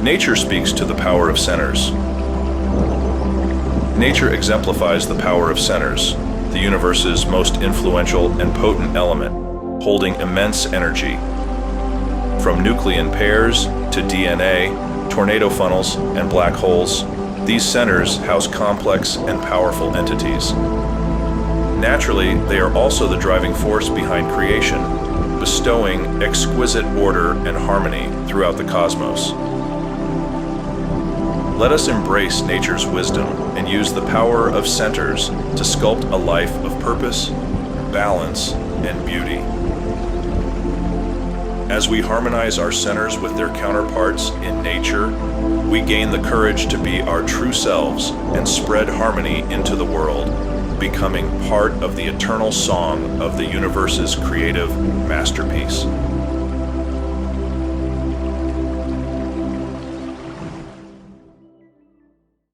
Nature speaks to the power of centers. Nature exemplifies the power of centers, the universe's most influential and potent element, holding immense energy. From nucleon pairs to DNA, tornado funnels, and black holes, these centers house complex and powerful entities. Naturally, they are also the driving force behind creation, bestowing exquisite order and harmony throughout the cosmos. Let us embrace nature's wisdom and use the power of centers to sculpt a life of purpose, balance, and beauty. As we harmonize our centers with their counterparts in nature, we gain the courage to be our true selves and spread harmony into the world, becoming part of the eternal song of the universe's creative masterpiece.